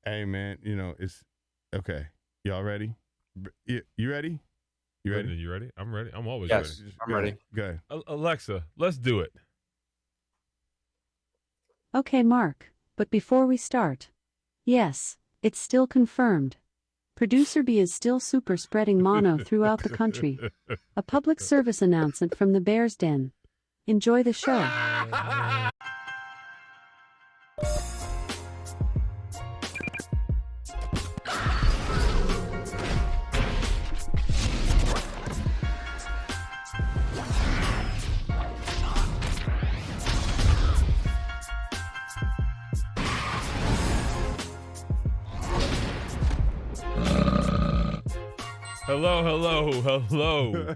Hey, man, it's okay. Y'all ready? You ready? You ready? Brendan, you ready? I'm ready. I'm always Yes, ready. I'm ready. Go ahead. Alexa, let's do it. Okay, Mark, but before we start. Yes, it's still confirmed. Producer B is still super spreading mono throughout the country. A public service announcement from the Bear's Den. Enjoy the show. Hello.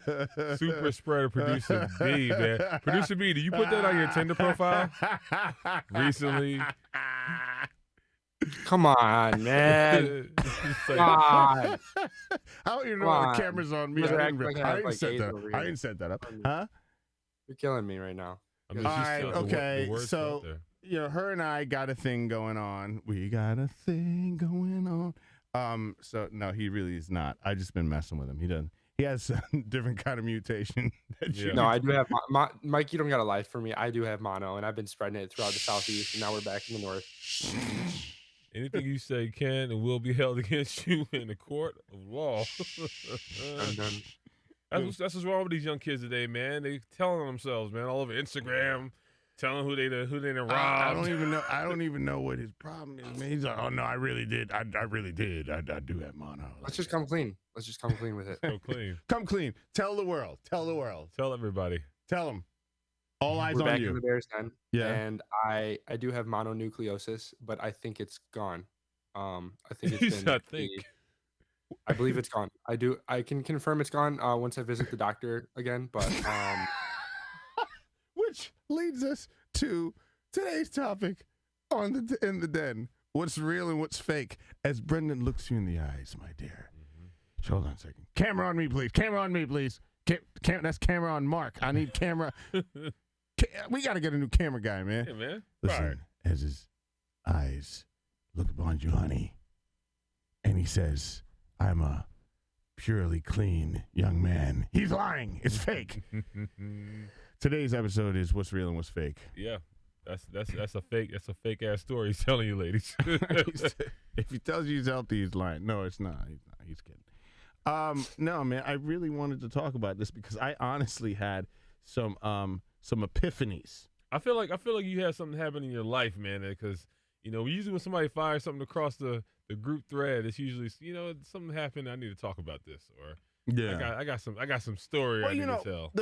Super spreader producer B, man. Producer B, did you put that on your Tinder profile recently? Come on, man. Come on. I don't even know Come the on. camera's on me. You're I acting like I have, like, set AIDS that. over I here. didn't set that up. Huh? You're killing me right now. I mean, All she's right. still- the Okay. word's So out there. her and I got a thing going on. We got a thing going on. So no, he really is not. I just been messing with him. He doesn't. He has a different kind of mutation. Yeah. No, I do have Mike. You don't got a life for me. I do have mono, and I've been spreading it throughout the southeast, and now we're back in the north. Anything you say can and will be held against you in the court of law. I'm done. That's what's wrong with these young kids today, man. They telling themselves, man, all over Instagram, telling who they robbed. I don't even know what his problem is, man. He's like, oh no, I really did. I really did. I do have mono. Let's just come clean. Let's just come clean with it. So clean. Come clean. Tell the world. Tell the world. Tell everybody. Tell them. All eyes We're on back in you. the Bear's Den. Yeah. And I do have mononucleosis, but I think it's gone. I think it's He been. said, I think. I believe it's gone. I can confirm it's gone once I visit the doctor again. But Which leads us to today's topic in the den. What's real and what's fake? As Brendan looks you in the eyes, my dear. Hold on a second. Camera on me, please. Camera on me, please. That's camera on Mark. I need camera. We got to get a new camera guy, man. Hey, man. Listen, Right. as his eyes look upon you, honey, and he says, I'm a purely clean young man. He's lying. It's fake. Today's episode is what's real and what's fake. Yeah. That's a fake ass story he's telling you, ladies. If he tells you he's healthy, he's lying. No, it's not. He's kidding. No, man, I really wanted to talk about this because I honestly had some epiphanies. I feel like you had something happen in your life, man, because usually when somebody fires something across the group thread, it's usually something happened. I need to talk about this, or Yeah, I got some story I need to tell.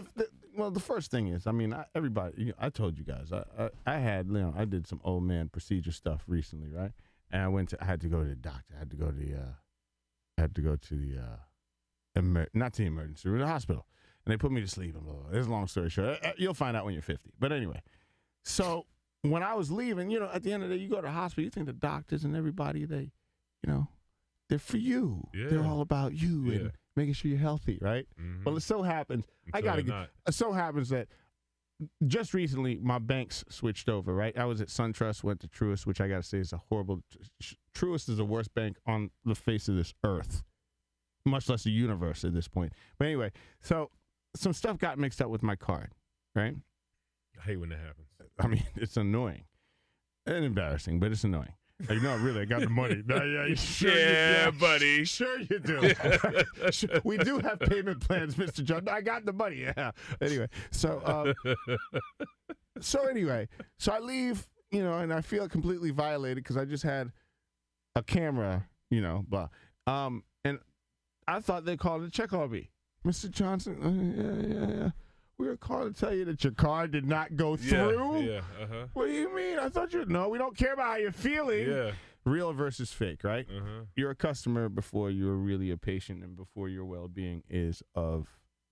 The first thing is, I mean, everybody. I told you guys, I had, I did some old man procedure stuff recently, right? And I had to go to the doctor. I had to go to the not the emergency room, the hospital, and they put me to sleep. And blah, blah, blah. It's a long story short. You'll find out when you're 50. But anyway, so when I was leaving, at the end of the day, you go to the hospital, you think the doctors and everybody, they're for you. Yeah. They're all about you and making sure you're healthy, right? Mhm. Well, it so happens it so happens that just recently my banks switched over, right? I was at SunTrust, went to Truist, which I got to say is a horrible. Truist is the worst bank on the face of this earth, much less the universe at this point. But anyway, so some stuff got mixed up with my card, right? I hate when that happens. I mean, it's annoying and embarrassing, but it's annoying. Like, no, really, I got the money. No, yeah, sure buddy. Sure you do. Sure, we do have payment plans, Mr. John. I got the money. Yeah. Anyway, so I leave, and I feel completely violated because I just had a camera, blah. And I thought they called to check on me. Mr. Johnson, yeah. We were calling to tell you that your card did not go through. Yeah. What do you mean? I thought no, we don't care about how you're feeling. Yeah. Real versus fake, right? Uh-huh. You're a customer before you're really a patient and before your well-being is of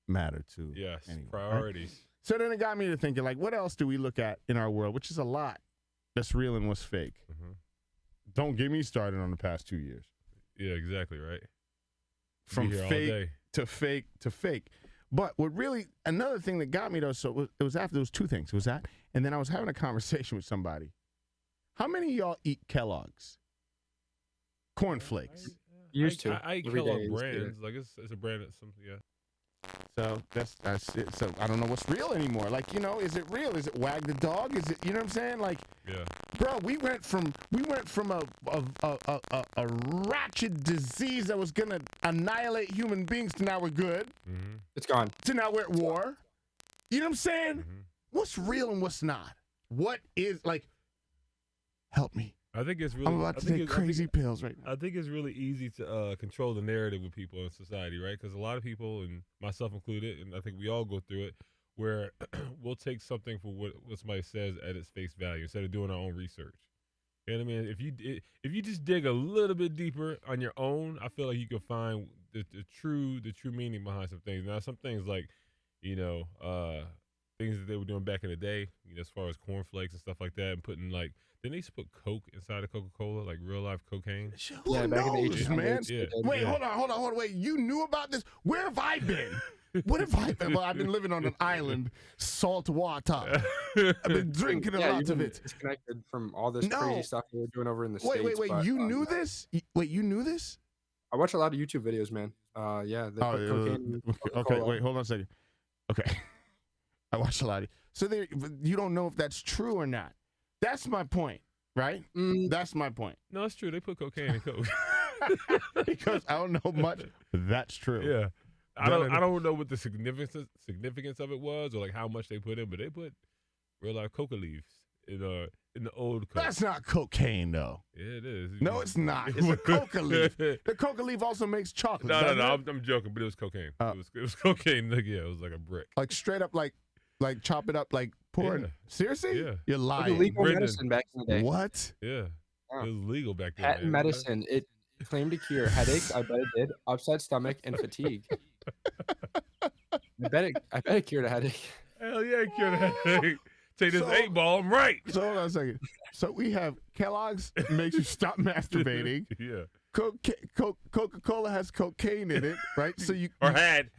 matter to Yes. anyone, Priorities. right? So then it got me to thinking, like, what else do we look at in our world, which is a lot, that's real and what's fake? Mm-hmm. Don't get me started on the past 2 years. Yeah, exactly right. From Be here all fake day. to fake to fake. But what really, another thing that got me though, so it was after those two things. It was that, and then I was having a conversation with somebody. How many of y'all eat Kellogg's? cornflakes. Used to. I eat Every day I Kellogg used to eat brands. Like it's a brand that's something. Yeah. So that's it. So I don't know what's real anymore. Like, you know, is it real? Is it wag the dog? Is it, you know what I'm saying? Like, Yeah. bro, we went from a ratchet disease that was gonna annihilate human beings to now we're good, Mm-hmm. It's gone. to now we're at war. You know what I'm saying? Mm-hmm. What's real and what's not? What is, like, help me. I think it's really. I'm about to take crazy pills right now. I think it's really easy to control the narrative with people in society, right? Because a lot of people, and myself included, and I think we all go through it, where we'll take something for what somebody says at its face value instead of doing our own research. You know what I mean? If you just dig a little bit deeper on your own, I feel like you can find the true meaning behind some things. Now, some things like, you know, things that they were doing back in the day, you know, as far as cornflakes and stuff like that, and putting like. Then they used to put Coke inside of Coca-Cola, like real life cocaine. Who Yeah, back in the knows, 80s, man? Yeah. Wait, Yeah. hold on. Wait, you knew about this? Where have I been? What have I been? Well, I've been living on an island, salt water. I've been drinking a Yeah, lot you've of been it. disconnected from all this No. crazy stuff we were doing over in the Wait, States. but, you knew this? Wait, you knew this? I watch a lot of YouTube videos, man. Yeah, they put cocaine in okay, Coca-Cola. wait, hold on a second. Okay. I watch a lot of So you don't know if that's true or not. That's my point, right? That's my point. No, it's true. They put cocaine in Coke. Because I don't know much. That's true. Yeah. I don't know what the significance of it was or like how much they put in, but they put real life coca leaves in the old Coke. That's not cocaine, though. Yeah, it is. No, it's not. It's a coca leaf. The coca leaf also makes chocolate. No, doesn't it? I'm joking, but it was cocaine. Oh. It was cocaine. Like, yeah, it was like a brick. Like straight up, like chop it up, like pour it. Yeah. Seriously? Yeah. You're It was lying. legal Brendan. medicine back in the day. What? Yeah. Yeah. It was legal back then. Patent man. medicine. It claimed to cure headaches. I bet it did. Upset stomach and fatigue. I bet it cured a headache. Hell yeah, it cured a headache. Take this So- 8-ball, I'm right. So hold on a second. So we have Kellogg's makes you stop masturbating. Yeah. Coca-Cola has cocaine in it, right? So you Or had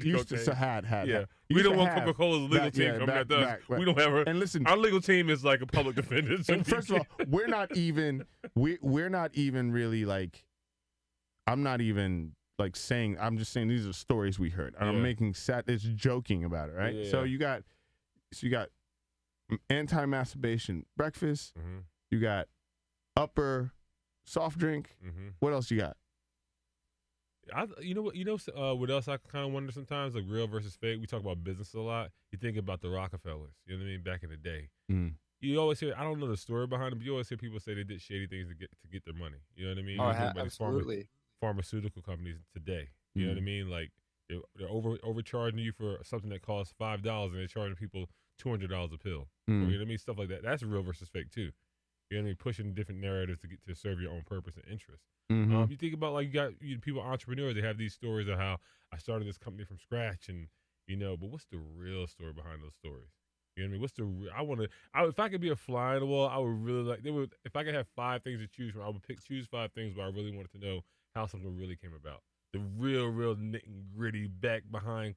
used to cocaine. so had. Yeah. You We used don't to want have. Coca-Cola's legal Back- team yeah, coming back- at us. back, right. We don't have And listen, our legal team is like a public defender. So and first of all, we're not even really like. I'm not even like saying. I'm just saying these are stories we heard. And I'm Yeah. making it's joking about it, right? Yeah. So you got anti-masturbation breakfast. Mhm. You got upper soft drink. Mhm. What else you got? You know what else I kind of wonder sometimes, like real versus fake. We talk about business a lot. You think about the Rockefellers, you know what I mean, back in the day. You always hear, I don't know the story behind it, but you always hear people say they did shady things to get their money. You know what I mean? Oh, You think about these absolutely. pharmaceutical companies today. You know what I mean? Like they're overcharging you for something that costs $5 and they're charging people $200 a pill. You know what I mean? Stuff like that. That's real versus fake too. You know what I mean? Pushing different narratives to serve your own purpose and interest. You think about like people, entrepreneurs, they have these stories of how I started this company from scratch, and but what's the real story behind those stories? You know what I mean? If I could be a fly on the wall, I would really if I could have 5 things to choose from, I would choose 5 things where I really wanted to know how something really came about. The real nit and gritty back behind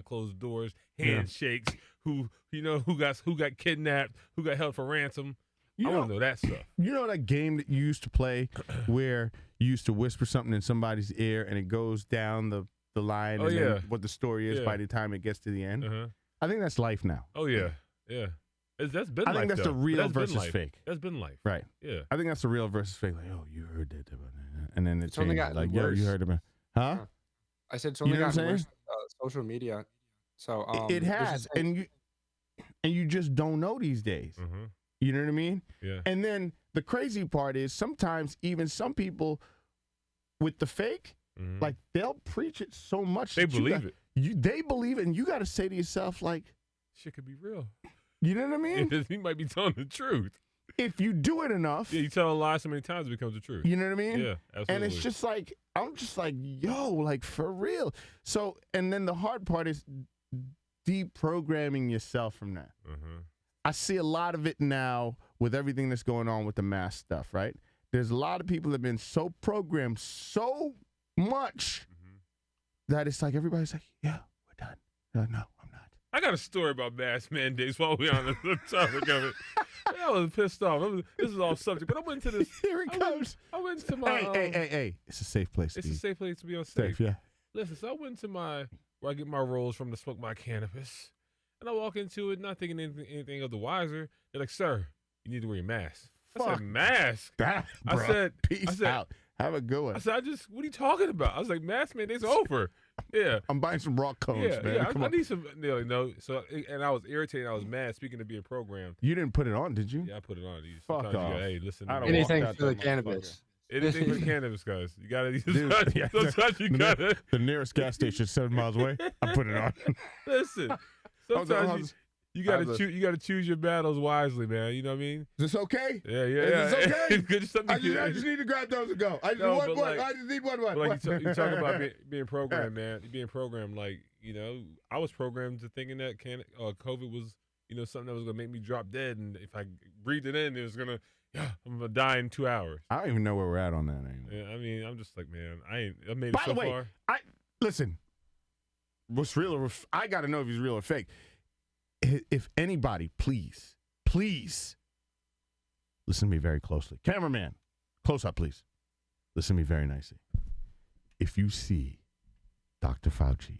closed doors, handshakes, who got kidnapped, who got held for ransom. I want to know that stuff. You know that game that you used to play where you used to whisper something in somebody's ear and it goes down the line and then what the story is by the time it gets to the end? I think that's life now. Oh, yeah. Yeah. That's been life, I think that's though. the real That's been versus life. fake. That's been life. Right. Yeah. I think that's the real versus fake. Like, oh, you heard that. And then It's only changes. gotten Like, yo, worse. you heard about Huh? I said it's only You know what I'm gotten worse saying? with, social media. So It this is has. like- And you just don't know these days. Mm-hmm. You know what I mean? Yeah. And then the crazy part is sometimes even some people with the fake, Mhm. like they'll preach it so much They that you believe got- it. They believe it, and you got to say to yourself, like, Shit could be real. you know what I mean? He might be telling the truth. If you do it enough, Yeah, you tell a lie so many times it becomes the truth. you know what I mean? Yeah, absolutely. And it's just like, I'm just like, yo, like for real. So, and then the hard part is deprogramming yourself from that. Mm-hmm. I see a lot of it now with everything that's going on with the mask stuff, right? There's a lot of people that have been so programmed so much Mm-hmm. that it's like everybody's like, yeah, we're done. They're like, no, I'm not. I got a story about mask mandates while we're on the topic of it. I was pissed off. This is off subject, but I went to this. Here it comes. I went to my. Hey. It's a safe place. It's Steve. a safe place to be on Safe, yeah. Listen, so I went to where I get my rolls from to smoke my cannabis. And I walk into it not thinking anything of the wiser. They're like, sir, you need to wear your mask. I said, mask? That, bro. I said, peace out. Have a good one. I said, what are you talking about? I was like, mask mandate's over. Yeah. I'm buying some rock cones, man. Yeah, Come I on. need some, no. So, and I was irritated. I was mad, speaking of being programmed. You didn't put it on, did you? Yeah, I put it on. Fuck Sometimes off. You gotta, hey, listen. I don't Anything walk out for the that cannabis. Anything for the cannabis, guys. You gotta. Dude, Sometimes you gotta. The nearest gas station is 7 miles away. I put it on. Listen. Sometimes you gotta choose your battles wisely, man. You know what I mean? Is this okay? Yeah. Is this okay? Good, I just need to grab those and go. I just No, want but one. like- I just need one. Like you talk about being programmed, man. Being programmed, like, you know, I was programmed to thinking that COVID was, you know, something that was gonna make me drop dead, and if I breathed it in, it was gonna, I'm gonna die in 2 hours. I don't even know where we're at on that anymore. Yeah, I mean, I'm just like, man, I made it By so the way, far. Listen. What's real or I got to know if he's real or fake. If anybody, please, listen to me very closely. Cameraman, close up, please. Listen to me very nicely. If you see Dr. Fauci,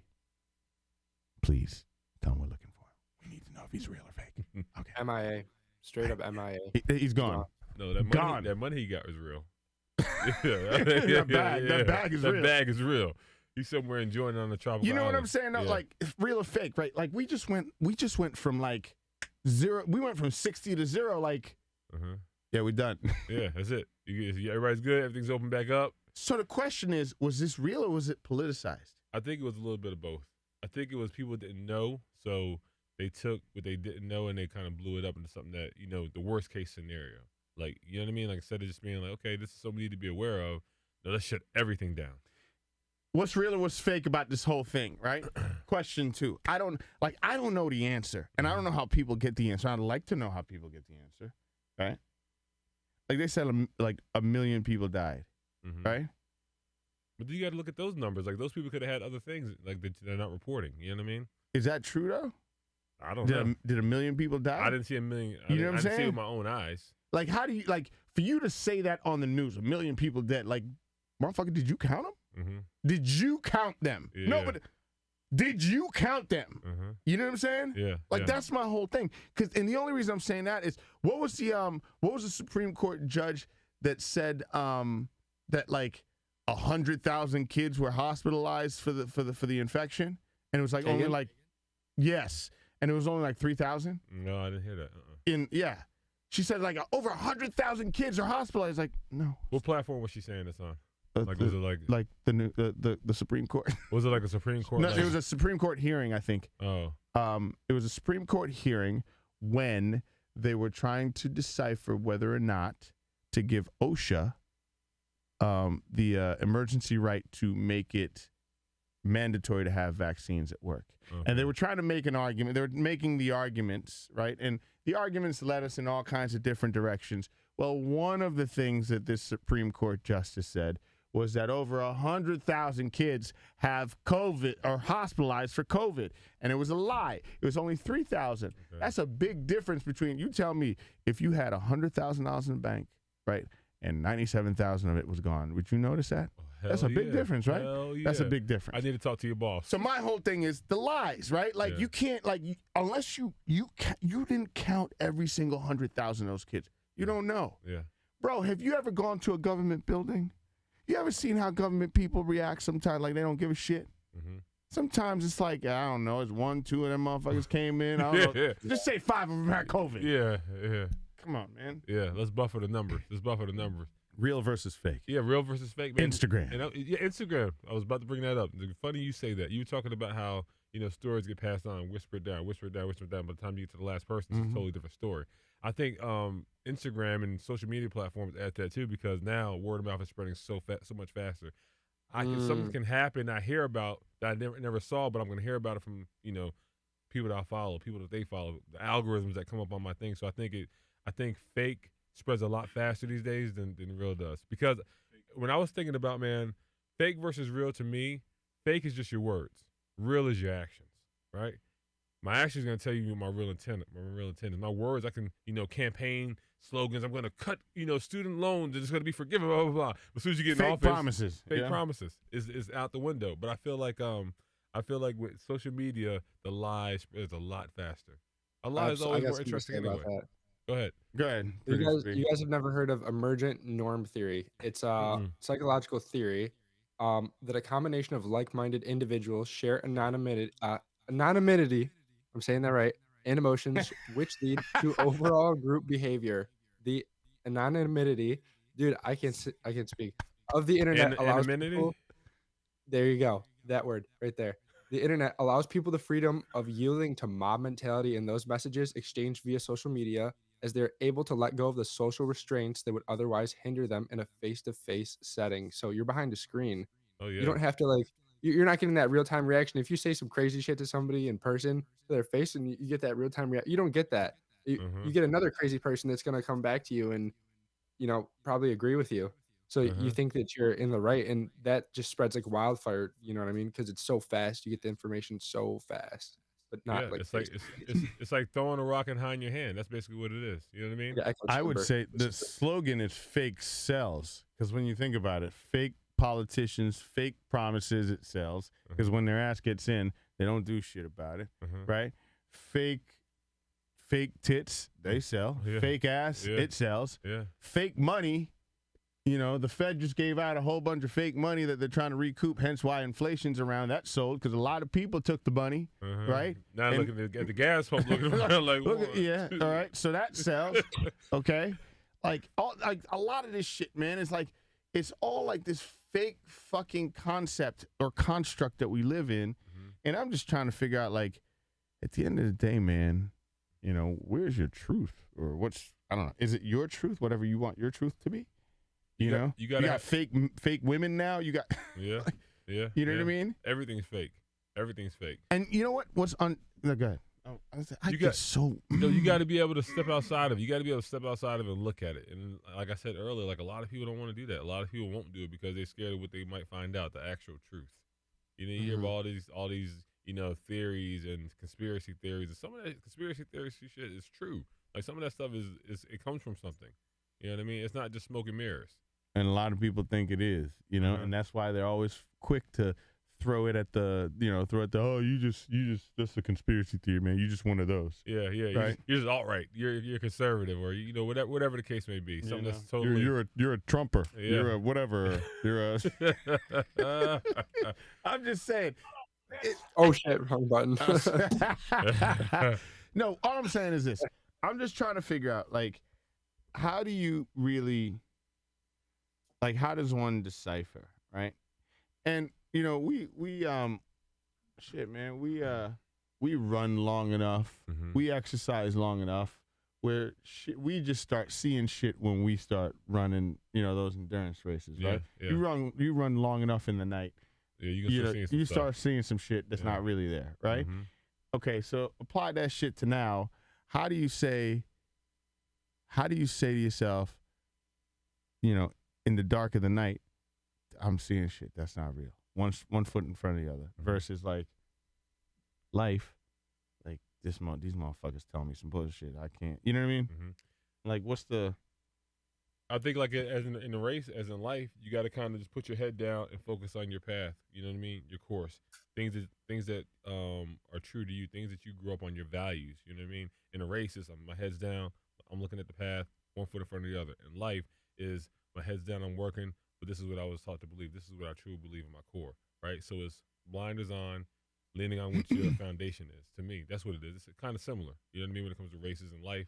please tell him we're looking for him. We need to know if he's real or fake. Okay. MIA. Straight up MIA. He's gone. No, that money he got was real. That bag is real. That bag is real. He's somewhere enjoying it on the tropical You know what island. I'm saying? No, Yeah. like real or fake, right? Like we just went from like 0. We went from 60 to 0. Like, yeah, we're done. Yeah, that's it. Everybody's good. Everything's open back up. So the question is, was this real or was it politicized? I think it was a little bit of both. I think it was people didn't know, so they took what they didn't know and they kind of blew it up into something that, you know, the worst case scenario. Like, you know what I mean? Like, instead of just being like, okay, this is something we need to be aware of, no, let's shut everything down. What's real or what's fake about this whole thing, right? Question 2. I don't know the answer, and I don't know how people get the answer. I'd like to know how people get the answer, right? Like they said, like 1 million people died, right? But you got to look at those numbers. Like, those people could have had other things like that they're not reporting. You know what I mean? Is that true though? I don't know. Did 1 million people die? I didn't see 1 million. You know what I'm I didn't see it saying? with my own eyes. Like, how do you for you to say that on the news? 1 million people dead. Like, motherfucker, did you count them? Did you count them? Yeah. No, but did you count them? You know what I'm saying? Yeah. Like that's my whole thing. And the only reason I'm saying that is what was the Supreme Court judge that said that like 100,000 kids were hospitalized for the infection, and it was like Kagan? only like yes, and it was only like 3,000. No, I didn't hear that. She said like over 100,000 kids are hospitalized. Like no. What platform was she saying this on? Like, was it like the new the Supreme Court? Was it like a Supreme Court? No, it was a Supreme Court hearing, I think. Oh. It was a Supreme Court hearing when they were trying to decipher whether or not to give OSHA the emergency right to make it mandatory to have vaccines at work. Okay. And they were trying to make an argument. They were making the arguments, right? And the arguments led us in all kinds of different directions. Well, one of the things that this Supreme Court justice said was that over 100,000 kids have COVID or hospitalized for COVID. And it was a lie. It was only 3,000. Okay. That's a big difference between, you tell me, if you had $100,000 in the bank, right, and 97,000 of it was gone, would you notice that? That's a big difference, right? That's a big difference. I need to talk to your boss. So my whole thing is the lies, right? Like you can't, like, unless you didn't count every single 100,000 of those kids. You don't know. Yeah. Bro, have you ever gone to a government building? You ever seen how government people react sometimes like they don't give a shit? Sometimes it's like, I don't know, it's 1, 2 of them motherfuckers came in. I don't know. Just say 5 of them had COVID. Yeah. Come on, man. Yeah, let's buffer the numbers. Real versus fake. Yeah, real versus fake. Man. Instagram. And Instagram. I was about to bring that up. Funny you say that. You were talking about how, you know, stories get passed on, whispered down. By the time you get to the last person, it's a totally different story. I think Instagram and social media platforms add to that too, because now word of mouth is spreading so much faster. Something can happen I hear about that I never saw, but I'm going to hear about it from, you know, people that I follow, people that they follow, the algorithms that come up on my thing. So I think fake spreads a lot faster these days than real does. Because when I was thinking about, man, fake versus real, to me, fake is just your words. Real is your actions, right? My actions gonna tell you my real intent. My real intent is my words. I can, campaign slogans. I'm gonna cut, student loans. It's gonna be forgiven. Blah blah blah. But as soon as you get in office, fake promises is out the window. But I feel like with social media, the lie spreads a lot faster. A lie is always more interesting anyway. Go ahead. You guys have never heard of emergent norm theory? It's a psychological theory that a combination of like-minded individuals share anonymity. I'm saying that right, and emotions, which lead to overall group behavior. The anonymity, dude, I can't speak. Of the internet allows people. There you go, that word right there. The internet allows people the freedom of yielding to mob mentality, and those messages exchanged via social media, as they're able to let go of the social restraints that would otherwise hinder them in a face-to-face setting. So you're behind a screen. Oh yeah. You don't have to you're not getting that real-time reaction. If you say some crazy shit to somebody in person to their face and you get that real-time reaction, you don't get that. You get another crazy person that's going to come back to you and, probably agree with you. So you think that you're in the right, and that just spreads like wildfire. You know what I mean? Because it's so fast. You get the information so fast, but not it's like throwing a rock and hiding your hand. That's basically what it is. You know what I mean? Yeah, I would say the slogan is fake sells, because when you think about it, fake politicians, fake promises, it sells, because when their ass gets in, they don't do shit about it, right? Fake tits, they sell. Yeah. Fake ass, it sells. Yeah. Fake money, the Fed just gave out a whole bunch of fake money that they're trying to recoup, hence why inflation's around. That sold, because a lot of people took the money, right? Now looking at the gas pump, looking around like, all right, so that sells, okay? Like a lot of this shit, man, is like, it's all like this fake fucking concept or construct that we live in, and I'm just trying to figure out, like, at the end of the day, man, where's your truth, or I don't know, is it your truth, whatever you want your truth to be? You got fake women now. You got yeah. You know what I mean? Everything's fake. Everything's fake. And you know what? What's on? No, go ahead. You got to be able to step outside of it. You got to be able to step outside of it and look at it. And like I said earlier, like a lot of people don't want to do that. A lot of people won't do it because they're scared of what they might find out, the actual truth. You hear about all these theories and conspiracy theories, and some of that conspiracy theory shit is true. Like some of that stuff is it comes from something. You know what I mean? It's not just smoke and mirrors. And a lot of people think it is, and that's why they're always quick to throw it at the, oh, you just that's a conspiracy theory, man. You just one of those. Yeah. Right? You're just alt-right. You're conservative, or whatever the case may be. Something that's totally. You're a Trumper. Yeah. You're a whatever. You're a. I'm just saying. Oh shit! Wrong button. No, all I'm saying is this. I'm just trying to figure out, like, how do you really. Like, how does one decipher, right? And we shit, man, we run long enough, we exercise long enough, where we just start seeing shit when we start running, those endurance races, right? Yeah. You run long enough in the night, you start seeing some shit that's not really there, right? Okay, so apply that shit to now. How do you say to yourself, in the dark of the night, I'm seeing shit that's not real. One foot in front of the other. Versus like life, like these motherfuckers telling me some bullshit. I can't. You know what I mean? Like, what's the? I think like as in the race, as in life, you got to kind of just put your head down and focus on your path. You know what I mean? Your course, things that are true to you, things that you grew up on, your values. You know what I mean? In a race, it's my head's down. I'm looking at the path, one foot in front of the other. In life is my head's down, I'm working, but this is what I was taught to believe. This is what I truly believe in my core, right? So it's blinders on, leaning on what your foundation is. To me, that's what it is. It's kind of similar. You know what I mean? When it comes to races in life.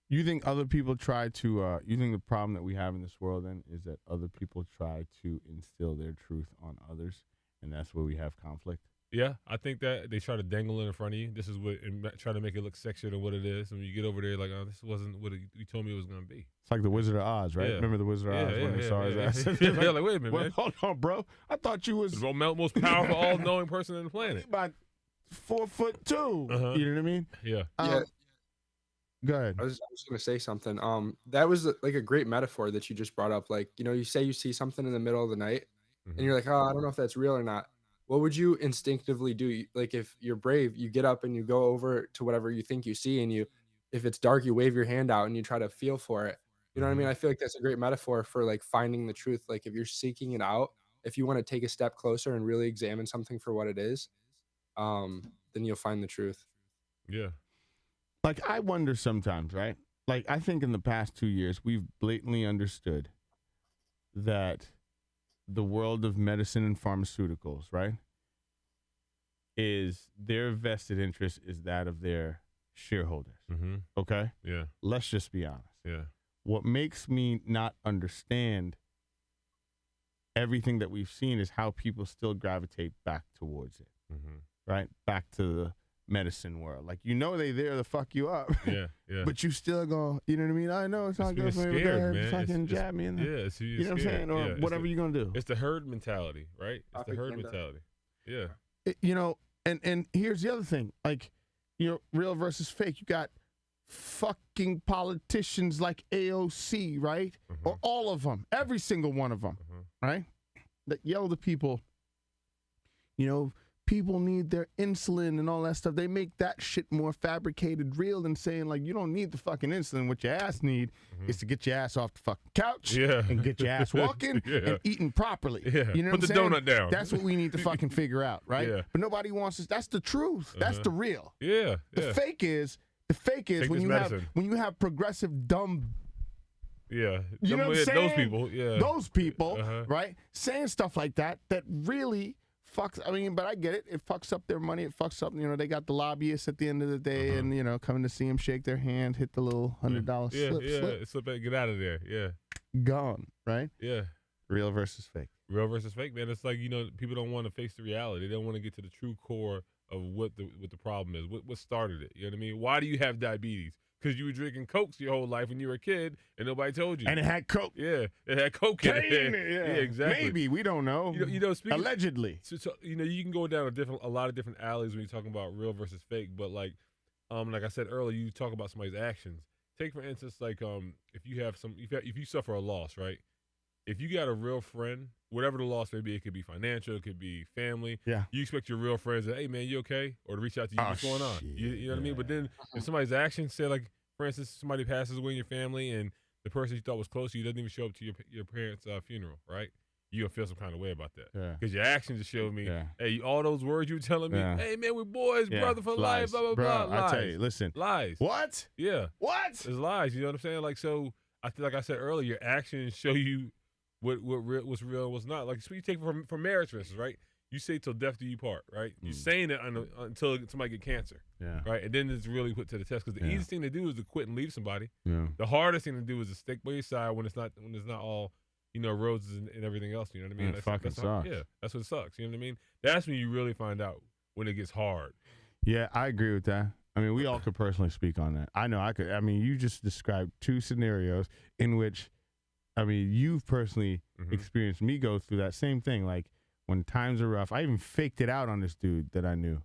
You think other people try to, you think the problem that we have in this world then is that other people try to instill their truth on others, and that's where we have conflict? Yeah, I think that they try to dangle it in front of you. This is what, and try to make it look sexier than what it is. And when you get over there, like, oh, this wasn't what you told me it was going to be. It's like the Wizard of Oz, right? Yeah. Remember the Wizard of Oz when they saw his ass? Like, like, wait a minute, man. Hold on, bro. I thought you was the most powerful, all-knowing person on the planet. About 4'2". You know what I mean? Yeah. Go ahead. I was going to say something. That was like a great metaphor that you just brought up. Like, you say you see something in the middle of the night, and you're like, oh, I don't know if that's real or not. what would you instinctively do? Like if you're brave, you get up and you go over to whatever you think you see, and if it's dark, you wave your hand out and you try to feel for it. You know what I mean? I feel like that's a great metaphor for like finding the truth. Like if you're seeking it out, if you want to take a step closer and really examine something for what it is, then you'll find the truth. Yeah. Like, I wonder sometimes, right? Like, I think in the past 2 years, we've blatantly understood that the world of medicine and pharmaceuticals, right, is their vested interest is that of their shareholders. Mm-hmm. Okay? Yeah. Let's just be honest. Yeah. What makes me not understand everything that we've seen is how people still gravitate back towards it, right? Back to the medicine world. Like, you know, they there to fuck you up. Yeah, yeah. But you still go, you know what I mean? I know it's not good for me, but fucking jab me in there. Yeah, you know what I'm saying? Or whatever you're going to do. It's the herd mentality, right? It's the herd mentality. Yeah. You know, and here's the other thing. Like, you know, real versus fake. You got fucking politicians like AOC, right? Or all of them, every single one of them, right? That yell to people, you know, people need their insulin and all that stuff. They make that shit more fabricated real than saying, like, you don't need the fucking insulin. What your ass need is to get your ass off the fucking couch and get your ass walking and eating properly. Yeah. You know Put what the I'm saying? donut down. That's what we need to fucking figure out, right? Yeah. But nobody wants us. That's the truth. That's the real. Yeah. The fake is Take when medicine. when you have progressive dumb. Yeah. You know what I'm saying? Those people, yeah. Those people, right? Saying stuff like that really fucks. I mean, but I get it. It fucks up their money. It fucks up, you know, they got the lobbyists at the end of the day and, you know, coming to see them shake their hand, hit the little $100 slip. Slip back, get out of there. Yeah. Gone, right? Yeah. Real versus fake. Real versus fake, man. It's like, you know, people don't want to face the reality. They don't want to get to the true core of what the problem is. What started it? You know what I mean? Why do you have diabetes? Because you were drinking Cokes your whole life when you were a kid, and nobody told you. And it had Coke. Yeah, it had Coke in it. Yeah, exactly. Maybe, we don't know. You know, speaking allegedly. So, you know, you can go down a lot of different alleys when you're talking about real versus fake. But like I said earlier, you talk about somebody's actions. Take for instance, like if you suffer a loss, right? If you got a real friend, whatever the loss may be, it could be financial, it could be family. Yeah. You expect your real friends to, hey man, you okay? Or to reach out to you, what's going on? You know what I mean? But then if somebody's actions say, like, for instance, somebody passes away in your family and the person you thought was close to you doesn't even show up to your parents' funeral, right? You'll feel some kind of way about that. Because your actions just showed me, hey, all those words you were telling me, hey man, we're boys, brother for life, blah, blah, blah. Lies. I tell you, listen. Lies. What? Yeah. What? It's lies, you know what I'm saying? Like, so, like I said earlier, your actions show you what's real and what's not. Like, so you take from marriage, for instance, right? You say till death do you part, right? You're saying it until somebody get cancer, right? And then it's really put to the test because the easiest thing to do is to quit and leave somebody. The hardest thing to do is to stick by your side when it's not all, you know, roses and everything else. You know what I mean? It fucking sucks. Yeah, that's what sucks. You know what I mean? That's when you really find out when it gets hard. Yeah, I agree with that. I mean, we all could personally speak on that. I know I could. I mean, you just described two scenarios in which, I mean, you've personally experienced me go through that same thing. Like, when times are rough, I even faked it out on this dude that I knew.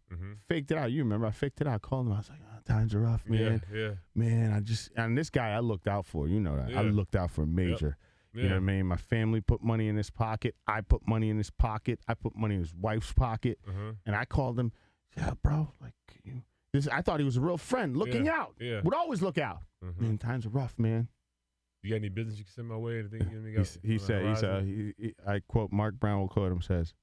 Faked it out. You remember? I faked it out. I called him. I was like, times are rough, man. Yeah. Man, and this guy I looked out for. You know that. I looked out for major. You know what I mean? My family put money in his pocket. I put money in his pocket. I put money in his wife's pocket. And I called him. Yeah, bro. Like, I thought he was a real friend. Looking out. Yeah. Would always look out. Man, times are rough, man. You got any business you can send my way? Anything he said, I quote, Mark Brown will quote him, says,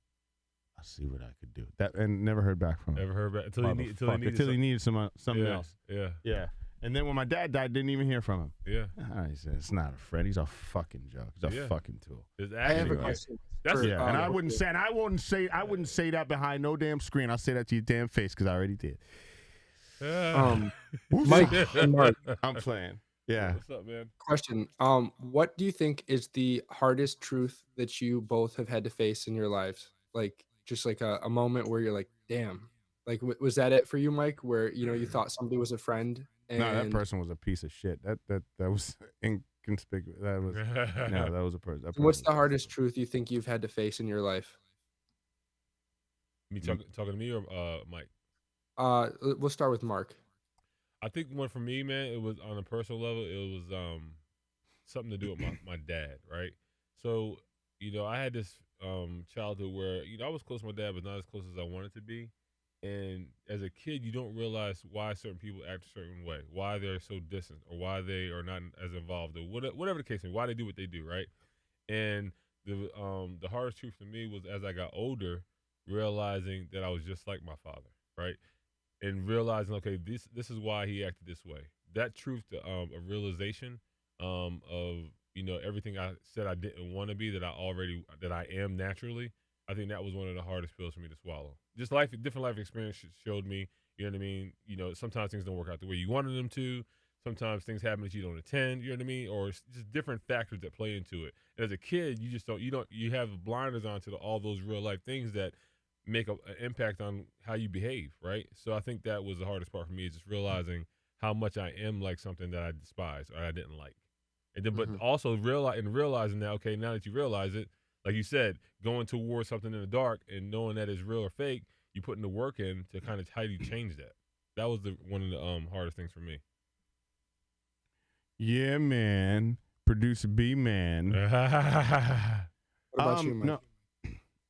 I'll see what I could do. That, and never heard back from him. Never heard back until he needed something else. Yeah. And then when my dad died, didn't even hear from him. Yeah. He said, it's not a friend. He's a fucking joke. He's a fucking tool. I have a question. And I wouldn't say that behind no damn screen. I'll say that to your damn face because I already did. Mike and Mark. I'm playing. Yeah. What's up, man? Question. What do you think is the hardest truth that you both have had to face in your lives? Like, just like a moment where you're like, damn. Like, was that it for you, Mike? Where, you know, you thought somebody was a friend? And... No, that person was a piece of shit. That was inconspicuous. That was a person. What's the hardest truth you think you've had to face in your life? Me talking to me or Mike? We'll start with Mark. I think one for me, man, it was on a personal level. It was something to do with my dad, right? So, you know, I had this childhood where I was close to my dad, but not as close as I wanted to be. And as a kid, you don't realize why certain people act a certain way, why they're so distant, or why they are not as involved, or whatever the case may be, why they do what they do, right? And the hardest truth for me was as I got older, realizing that I was just like my father, right? And realizing, okay, this is why he acted this way. That truth, a realization of everything I said I didn't want to be, that I am naturally. I think that was one of the hardest pills for me to swallow. Just different life experience showed me, you know what I mean. Sometimes things don't work out the way you wanted them to. Sometimes things happen that you don't attend, you know what I mean, or it's just different factors that play into it. And as a kid, you just don't, you have blinders on to all those real life things that make an impact on how you behave, right? So I think that was the hardest part for me, is just realizing how much I am like something that I despise or I didn't like. And then, but also realizing that, okay, now that you realize it, like you said, going towards something in the dark and knowing that it's real or fake, you putting the work in to kind of how do you change that. That was one of the hardest things for me. Yeah, man. Producer B, man. What about you, Mike? No,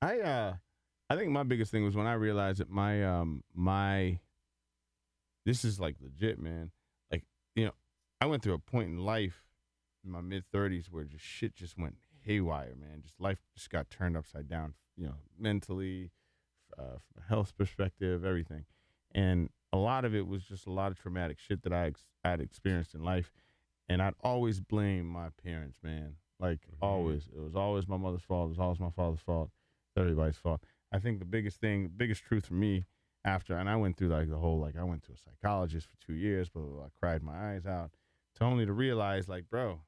I think my biggest thing was when I realized that my this is like legit, man. Like, I went through a point in life in my mid-30s where just shit just went haywire, man. Just life just got turned upside down, mentally, from a health perspective, everything. And a lot of it was just a lot of traumatic shit that I had experienced in life. And I'd always blame my parents, man. Like, always. It was always my mother's fault. It was always my father's fault. It's everybody's fault. I think the biggest truth for me and I went through I went to a psychologist for 2 years, but I cried my eyes out only to realize, bro,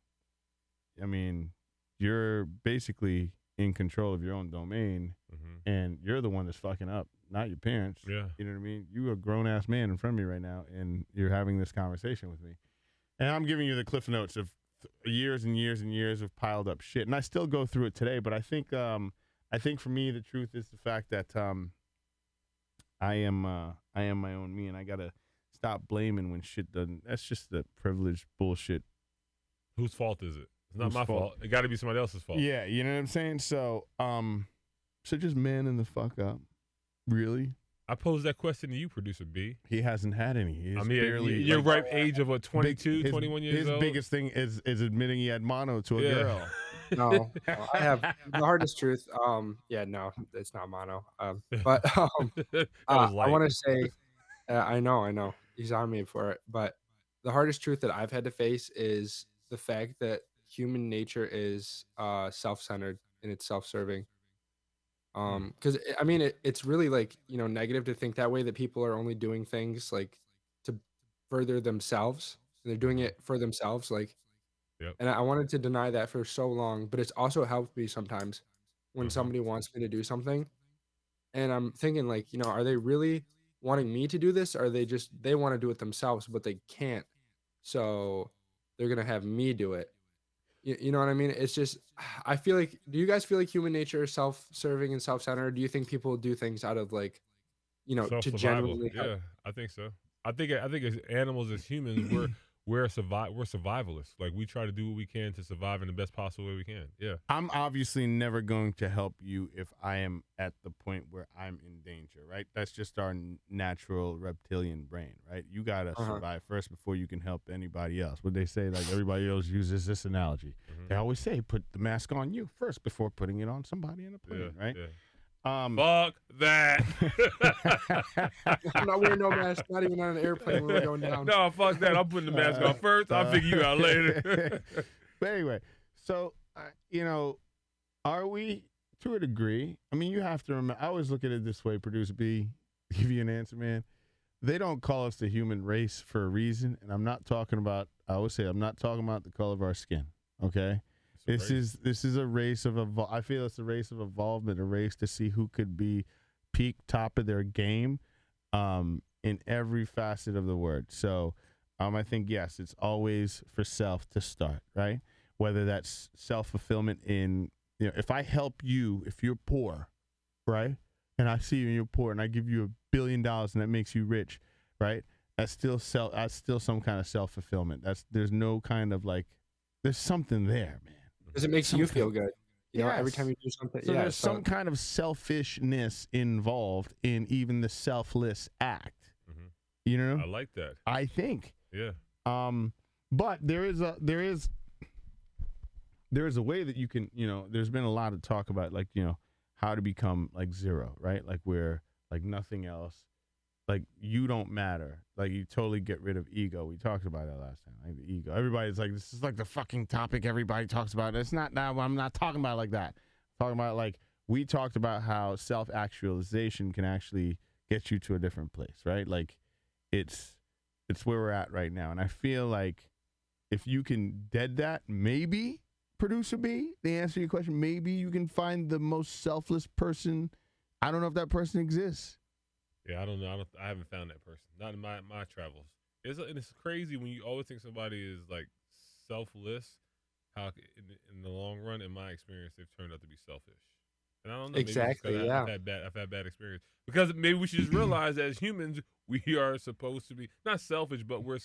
I mean, you're basically in control of your own domain, and you're the one that's fucking up, not your parents. Yeah. You know what I mean? You're a grown-ass man in front of me right now, and you're having this conversation with me. And I'm giving you the cliff notes of years and years and years of piled up shit, and I still go through it today. But I think for me, the truth is the fact that I am my own me, and I gotta stop blaming when shit doesn't. That's just the privileged bullshit. Whose fault is it? It's not my fault. It got to be somebody else's fault. Yeah, you know what I'm saying. So just manning the fuck up, really. I posed that question to you, Producer B. He hasn't had any. He's barely. Your ripe age of 22, 21 years old. His biggest thing is admitting he had mono to a girl. No, I have the hardest truth. Yeah, no, it's not mono. But I want to say, I know, he's on me for it. But the hardest truth that I've had to face is the fact that human nature is self-centered and it's self-serving. Because I mean, it's really negative to think that way, that people are only doing things to further themselves, and they're doing it for themselves. Yep. And I wanted to deny that for so long, but it's also helped me sometimes when somebody wants me to do something, and I'm thinking are they really wanting me to do this? Or are they want to do it themselves, but they can't, so they're gonna have me do it. You know what I mean? It's just, I feel like, do you guys feel like human nature is self-serving and self-centered? Do you think people do things out of to genuinely Yeah, I think so. I think as animals, as humans, we're survivalists. Like, we try to do what we can to survive in the best possible way we can. Yeah. I'm obviously never going to help you if I am at the point where I'm in danger, right? That's just our natural reptilian brain, right? You gotta survive first before you can help anybody else. What they say, everybody else uses this analogy. They always say, put the mask on you first before putting it on somebody in a plane, right? Yeah. Fuck that. I'm not wearing no mask, not even on an airplane when we're going down. No, fuck that. I'm putting the mask on first. I'll figure you out later. But anyway, so, are we, to a degree, I mean, you have to remember, I always look at it this way, Producer B, give you an answer, man. They don't call us the human race for a reason, and I'm not talking about the color of our skin, okay? This is a race of I feel it's a race of evolvement, a race to see who could be peak top of their game, in every facet of the word. So, I think yes, it's always for self to start, right? Whether that's self-fulfillment in, if I help you, if you're poor, right, and I see you and you're poor, and I give you $1 billion and that makes you rich, right? That's still some kind of self-fulfillment. There's no kind of there's something there, man. Because it makes you feel good. You know, every time you do something. So there's some kind of selfishness involved in even the selfless act. Mm-hmm. You know? I like that. I think. Yeah. But there is a way that you can, you know, there's been a lot of talk about, like, you know, how to become like zero, right? Like where like nothing else, like you don't matter. Like you totally get rid of ego. We talked about that last time. Like the ego. Everybody's like, this is like the fucking topic everybody talks about. It's not that. I'm not talking about it like that. I'm talking about like we talked about how self-actualization can actually get you to a different place, right? Like it's where we're at right now. And I feel like if you can dead that, maybe, Producer B, the answer to your question, maybe you can find the most selfless person. I don't know if that person exists. Yeah, I don't know. I haven't found that person. Not in my travels. It's crazy when you always think somebody is like selfless. How in the long run, in my experience, they've turned out to be selfish. And I don't know. Exactly. Maybe Yeah. I've had bad experience because maybe we should just realize that as humans we are supposed to be not selfish, but we're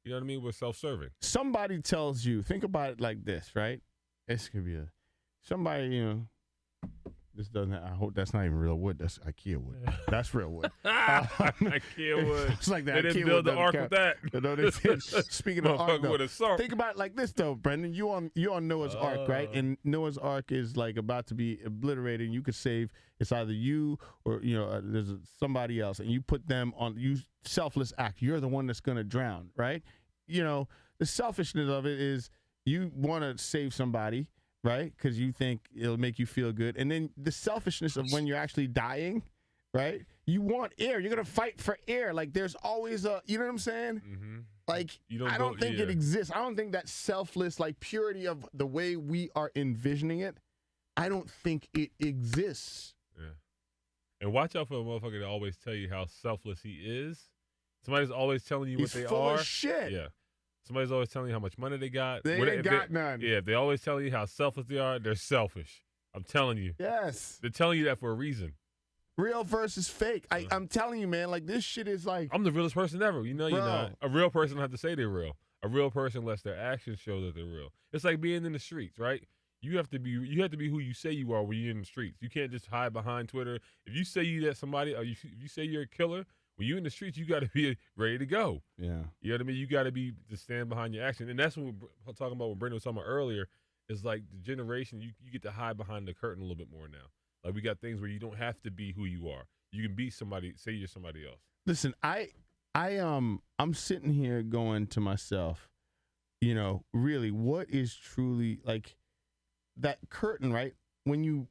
you know what I mean? We're self-serving. Somebody tells you, think about it like this, right? This could be somebody, you know, this doesn't, I hope that's not even real wood. That's IKEA wood. That's real wood. IKEA wood. It's like that. They didn't build the ark with that. You know, they did. Speaking of ark, with a sword. Think about it like this, though, Brendan. You on Noah's Ark, right? And Noah's Ark is like about to be obliterated. And you could save, it's either you or, you know, there's somebody else. And you put them on, you selfless act. You're the one that's going to drown, right? You know, the selfishness of it is you want to save somebody, right? Because you think it'll make you feel good. And then the selfishness of when you're actually dying, right? You want air. You're going to fight for air. Like there's always a, you know what I'm saying? Mm-hmm. Like, I don't think it exists. I don't think that selfless, like purity of the way we are envisioning it, I don't think it exists. Yeah. And watch out for a motherfucker that always tell you how selfless he is. Somebody's always telling you what they are. He's full of shit. Yeah. Somebody's always telling you how much money they got. They ain't got none. Yeah, if they always telling you how selfless they are, they're selfish. I'm telling you. Yes. They're telling you that for a reason. Real versus fake. I'm telling you, man, like this shit is like. I'm the realest person ever. You know, you're not. A real person don't have to say they're real. A real person lets their actions show that they're real. It's like being in the streets, right? You have to be who you say you are when you're in the streets. You can't just hide behind Twitter. If you say you that somebody, or if you say you're a killer, when you're in the streets, you got to be ready to go. Yeah. You know what I mean? You got to be to stand behind your action. And that's what we're talking about what Brendan was talking about earlier, is like the generation, you get to hide behind the curtain a little bit more now. Like we got things where you don't have to be who you are. You can be somebody, say you're somebody else. Listen, I'm sitting here going to myself, you know, really, what is truly like that curtain, right? When you,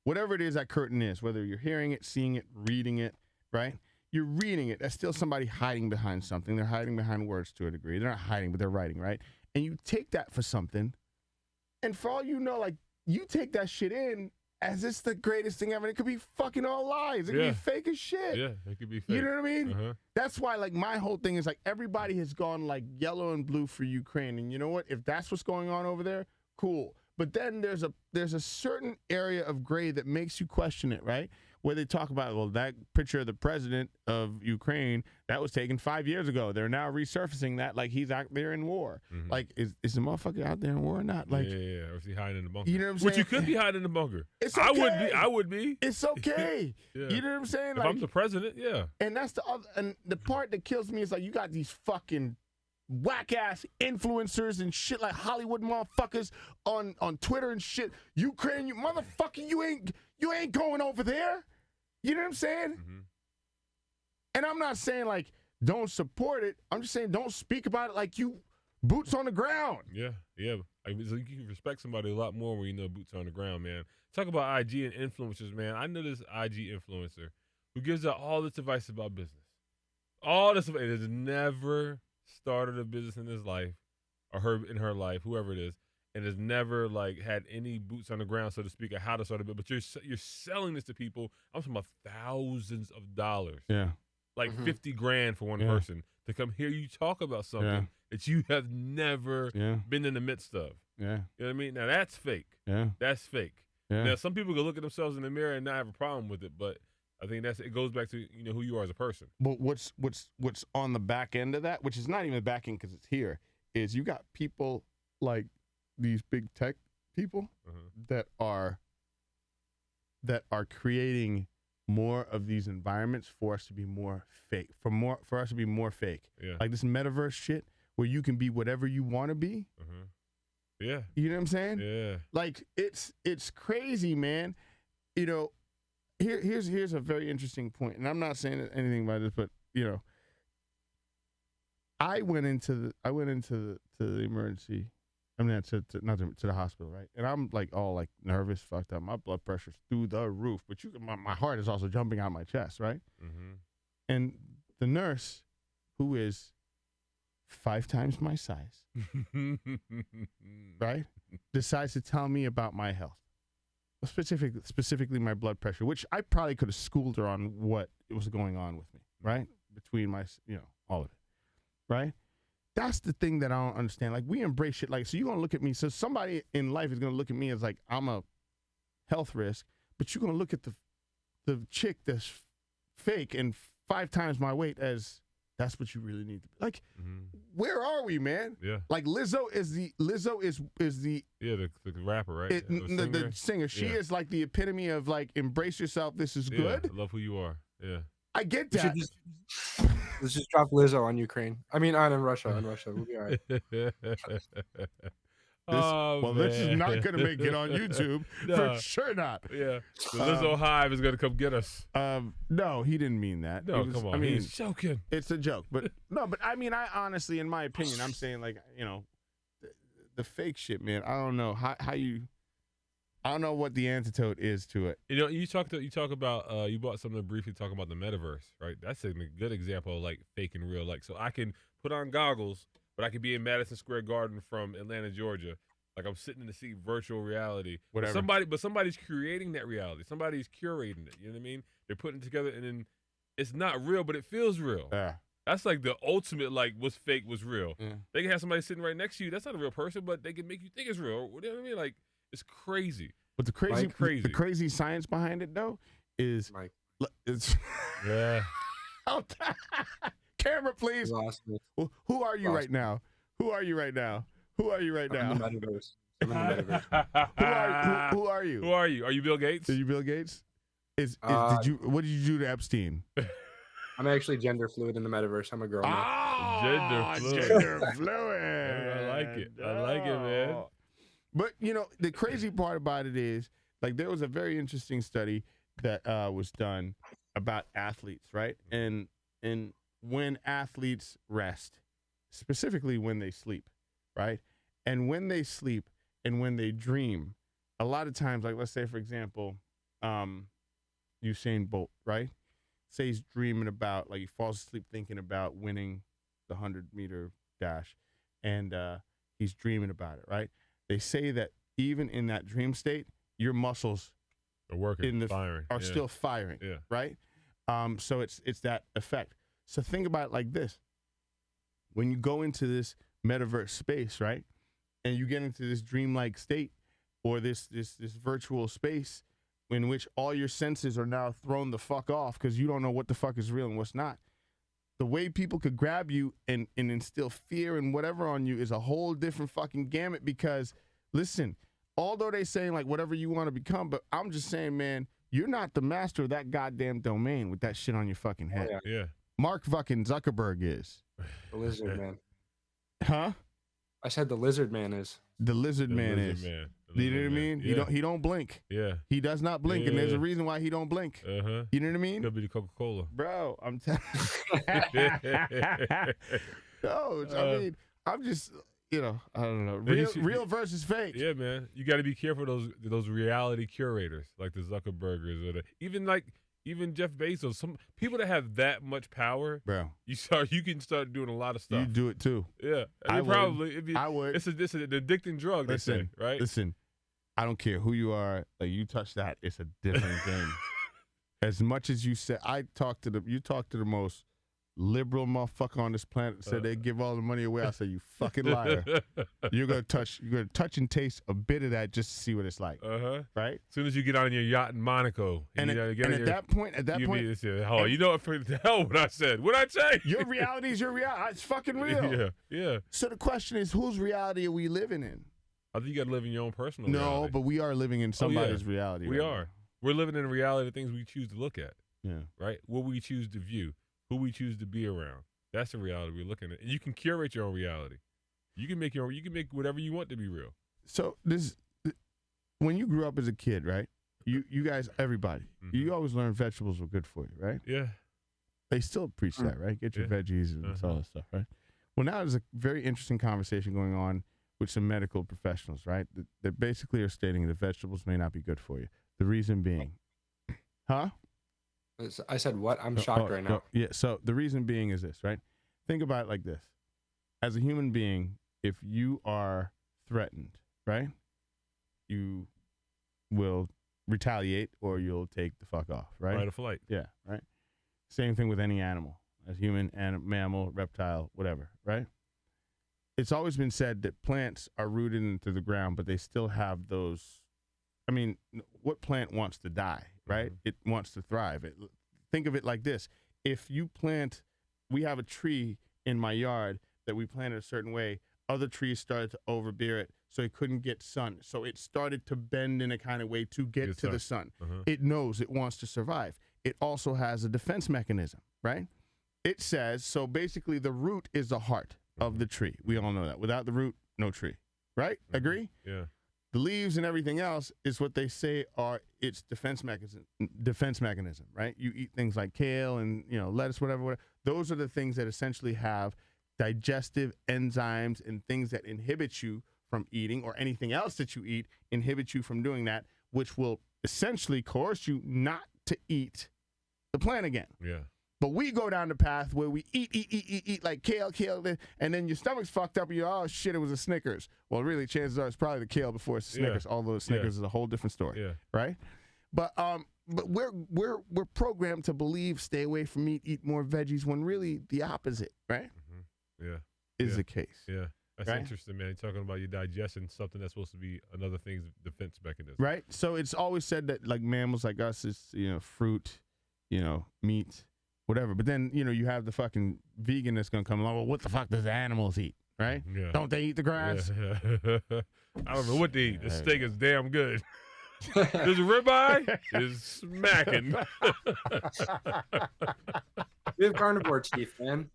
whatever it is that curtain is, whether you're hearing it, seeing it, reading it, right? You're reading it. That's still somebody hiding behind something. They're hiding behind words to a degree. They're not hiding, but they're writing, right? And you take that for something, and for all you know, like, you take that shit in as it's the greatest thing ever. It could be fucking all lies. It could be fake as shit. Yeah, it could be fake. You know what I mean? Uh-huh. That's why, like, my whole thing is, like, everybody has gone, like, yellow and blue for Ukraine. And you know what? If that's what's going on over there, cool. But then there's a certain area of gray that makes you question it, right? Where they talk about, well, that picture of the president of Ukraine, that was taken 5 years ago. They're now resurfacing that like he's out there in war. Mm-hmm. Like, is the motherfucker out there in war or not? Like, yeah. Or is he hiding in the bunker? You know what I'm saying? Which you could be hiding in the bunker. It's okay. I would be. It's okay. Yeah. You know what I'm saying? If like, I'm the president, yeah. And that's the other, and the part that kills me is like you got these fucking whack-ass influencers and shit like Hollywood motherfuckers on Twitter and shit. Ukraine, you motherfucker, you ain't going over there. You know what I'm saying? Mm-hmm. And I'm not saying like don't support it. I'm just saying don't speak about it like you boots on the ground. Yeah. Like, so you can respect somebody a lot more when you know boots on the ground, man. Talk about IG and influencers, man. I know this IG influencer who gives out all this advice about business. All this advice. It has never started a business in his life or in her life, whoever it is, and has never like had any boots on the ground, so to speak, of how to start a business. But you're selling this to people. I'm talking about thousands of dollars. Yeah. Like $50,000 for one person to come hear you talk about something that you have never been in the midst of. Yeah. You know what I mean? Now that's fake. Yeah. That's fake. Yeah. Now some people can look at themselves in the mirror and not have a problem with it, but I think it goes back to who you are as a person. But what's on the back end of that, which is not even the back end because it's here, is you got people like these big tech people that are creating more of these environments for us to be more fake, for us to be more fake. Yeah. Like this metaverse shit where you can be whatever you want to be. Yeah. You know what I'm saying? Yeah. Like it's crazy, man. You know, here's a very interesting point, and I'm not saying anything about this, but you know, I went into the emergency. I mean, to the hospital, right? And I'm like all like nervous, fucked up. My blood pressure's through the roof, but my heart is also jumping out my chest, right? And the nurse, who is 5 times my size, right, decides to tell me about my health, specifically my blood pressure, which I probably could have schooled her on what was going on with me, right? Between my, all of it, right? That's the thing that I don't understand. Like, we embrace shit. Like, so you're going to look at me. So somebody in life is going to look at me as like, I'm a health risk, but you're going to look at the chick that's fake and 5 times my weight as that's what you really need to be. Like, where are we, man? Yeah. Like Lizzo is the yeah, the rapper, right? The singer. She is like the epitome of like, embrace yourself. This is good. Love who you are. Yeah. I get that. Let's just drop Lizzo on Ukraine. I mean, on Russia. We'll be all right. This is not going to make it on YouTube. For sure not. Yeah. The Lizzo Hive is going to come get us. No, he didn't mean that. No, come on. I mean, he's joking. It's a joke. But no, but I mean, I honestly, in my opinion, I'm saying like, the fake shit, man. I don't know how you. I don't know what the antidote is to it. You know, you talk about you brought something briefly talking about the metaverse, right? That's a good example of like fake and real. Like, so I can put on goggles, but I could be in Madison Square Garden from Atlanta, Georgia. Like, I'm sitting to see virtual reality. Whatever. But somebody's creating that reality. Somebody's curating it. You know what I mean? They're putting it together, and then it's not real, but it feels real. Yeah. That's like the ultimate, like, what's fake was real. Yeah. They can have somebody sitting right next to you. That's not a real person, but they can make you think it's real. You know what I mean? Like, it's crazy. But the crazy science behind it though is it's yeah. Camera, please. Who are you right now? Who are you right now? Who are you right now? I'm in the metaverse. Who are you? Who are you? Are you Bill Gates? Are you Bill Gates? What did you do to Epstein? I'm actually gender fluid in the metaverse. I'm a girl now. Gender fluid. I like it. I like it, man. But, the crazy part about it is, like, there was a very interesting study that was done about athletes, right? And when athletes rest, specifically when they sleep, right? And when they sleep and when they dream, a lot of times, like, let's say, for example, Usain Bolt, right? Say he's dreaming about, like, he falls asleep thinking about winning the 100-meter dash, and he's dreaming about it, right? They say that even in that dream state, your muscles are working, still firing, right? So it's that effect. So think about it like this: when you go into this metaverse space, right, and you get into this dreamlike state or this virtual space in which all your senses are now thrown the fuck off because you don't know what the fuck is real and what's not. The way people could grab you and instill fear and whatever on you is a whole different fucking gamut because, listen, although they saying like whatever you want to become, but I'm just saying, man, you're not the master of that goddamn domain with that shit on your fucking head. Oh, yeah. Mark fucking Zuckerberg is. The lizard man. Huh? I said the lizard man is. The lizard man is. You know what I mean? Yeah. He don't blink. Yeah. He does not blink, and there's a reason why he don't blink. Uh-huh. You know what I mean? Could be the Coca-Cola. Bro, I'm telling No, I mean, I'm just, I don't know. Real versus fake. Yeah, man. You got to be careful of those reality curators, like the Zuckerbergers or even Jeff Bezos. Some people that have that much power, bro. You can start doing a lot of stuff. You do it too. Yeah, I would. It's an addicting drug. Listen, they say, right? Listen, I don't care who you are. Like, you touch that, it's a different game. As much as you said, you talk to the most liberal motherfucker on this planet. Said they give all the money away. I said, you fucking liar. You're gonna touch and taste a bit of that just to see what it's like. Right? As soon as you get on your yacht in Monaco, at that point, you know what? For the hell, what I said? What I say? Your reality is your reality. It's fucking real. Yeah. So the question is, whose reality are we living in? I think you got to live in your own personal No, reality. but we are living in somebody's reality. We right are. now. We're living in a reality of things we choose to look at. Yeah. Right? What we choose to view, who we choose to be around. That's the reality we're looking at. And you can curate your own reality. You can make whatever you want to be real. So when you grew up as a kid, right? You guys, everybody, you always learned vegetables were good for you, right? Yeah. They still preach that, right? Get your veggies and all that stuff, right? Well, now there's a very interesting conversation going on with some medical professionals, right? That basically are stating that vegetables may not be good for you. The reason being, huh? I said what? I'm shocked right now. Yeah, so the reason being is this, right? Think about it like this. As a human being, if you are threatened, right, you will retaliate or you'll take the fuck off, right? Fight or flight. Yeah, right? Same thing with any animal, as human, mammal, reptile, whatever, right? It's always been said that plants are rooted into the ground, but they still have those. I mean, what plant wants to die, right? It wants to thrive. Think of it like this. If you we have a tree in my yard that we planted a certain way, other trees started to overbear it, so it couldn't get sun. So it started to bend in a kind of way to get to the sun. It knows it wants to survive. It also has a defense mechanism, right? It says, so basically the root is the heart of the tree. We all know that. Without the root, no tree, right? Agree? Yeah. The leaves and everything else is what they say are its defense mechanism, right? You eat things like kale and, lettuce, whatever. Those are the things that essentially have digestive enzymes and things that inhibit you from eating, or anything else that you eat inhibits you from doing that, which will essentially coerce you not to eat the plant again. Yeah. But we go down the path where we eat like kale, and then your stomach's fucked up and you're, oh shit, it was a Snickers. Well, really, chances are it's probably the kale before it's the Snickers, although Snickers is a whole different story, right? But we're programmed to believe, stay away from meat, eat more veggies, when really the opposite, right? Yeah. Is the case. Yeah. That's right? Interesting, man. You're talking about your digestion, something that's supposed to be another thing's defense mechanism. Right? So it's always said that like mammals like us is, fruit, meat, whatever. But then, you have the fucking vegan that's going to come along. Well, what the fuck does animals eat? Right? Yeah. Don't they eat the grass? Yeah. I don't know what they eat. The steak is damn good. This ribeye is smacking. We have carnivore teeth, man.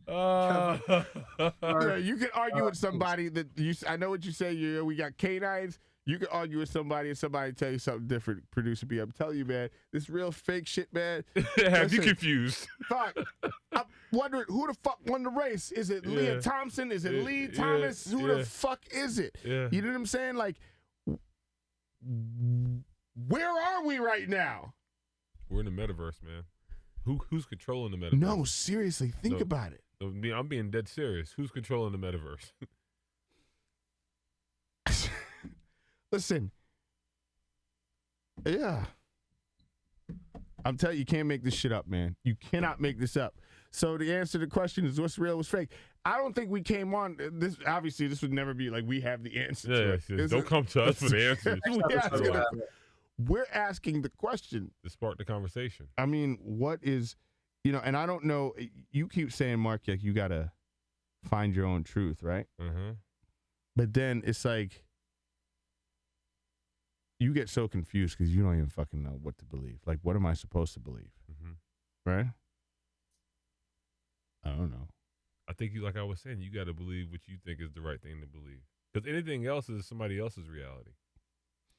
You can argue with somebody that I know what you say. We got canines. You can argue with somebody and somebody tell you something different. Producer B, I'm telling you, man, this real fake shit, man. Have you confused? Fuck. I'm wondering who the fuck won the race. Is it Leah Thompson? Is it Lee Thomas? Who the fuck is it? Yeah. You know what I'm saying? Like, where are we right now? We're in the metaverse, man. Who's controlling the metaverse? No, seriously, think about it. I'm being dead serious. Who's controlling the metaverse? Listen. Yeah. I'm telling you, you can't make this shit up, man. You cannot make this up. So the answer to the question is, what's real, what's fake? I don't think we came on this. Obviously, this would never be like we have the answer to it. Don't come to us for the answers. We're asking the question to spark the conversation. I mean, what is, and I don't know. You keep saying, Mark, like you gotta find your own truth, right? But then it's like you get so confused because you don't even fucking know what to believe. Like, what am I supposed to believe? Right? I don't know. I think like I was saying, you got to believe what you think is the right thing to believe, because anything else is somebody else's reality.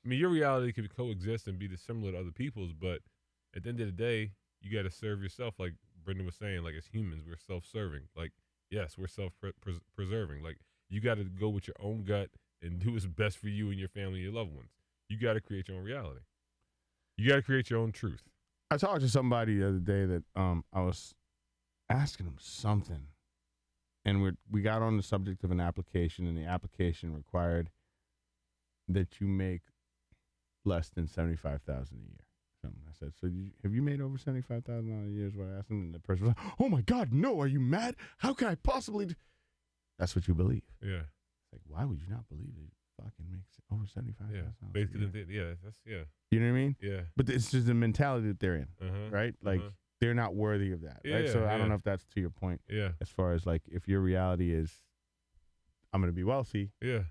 I mean, your reality could coexist and be similar to other people's, but at the end of the day, you got to serve yourself. Like Brendan was saying, like as humans, we're self-serving. Like, yes, we're self-preserving. Like, you got to go with your own gut and do what's best for you and your family and your loved ones. You got to create your own reality. You got to create your own truth. I talked to somebody the other day that I was asking him something, and we got on the subject of an application, and the application required that you make less than $75,000 a year. Something. I said, so have you made over $75,000 a year? Is what I asked him, and the person was like, "Oh my God, no! Are you mad? How can I possibly?" That's what you believe. Yeah. It's like, why would you not believe it? Fucking makes over $75,000. Yeah. Basically, that's You know what I mean? Yeah. But it's just the mentality that they're in, right? Like they're not worthy of that, right? So I don't know if that's to your point. Yeah. As far as like, if your reality is, I'm gonna be wealthy. Yeah.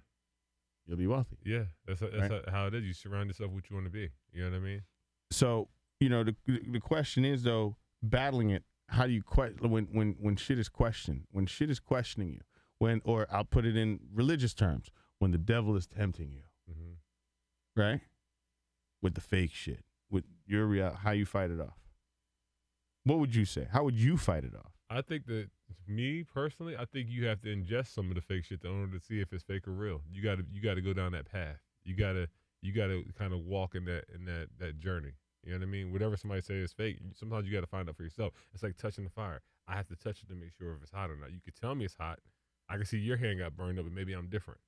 you'll be wealthy. Yeah, that's how it is. You surround yourself with what you want to be. You know what I mean? So, the question is, though, battling it, how do you when shit is questioned, when shit is questioning you, or I'll put it in religious terms, when the devil is tempting you, right? With the fake shit, with your reality, how you fight it off. What would you say? How would you fight it off? I think that, me personally, I think you have to ingest some of the fake shit in order to see if it's fake or real. You got to go down that path. You got to kind of walk in that journey. You know what I mean? Whatever somebody says is fake, sometimes you got to find out for yourself. It's like touching the fire. I have to touch it to make sure if it's hot or not. You could tell me it's hot. I can see your hand got burned up, but maybe I'm different.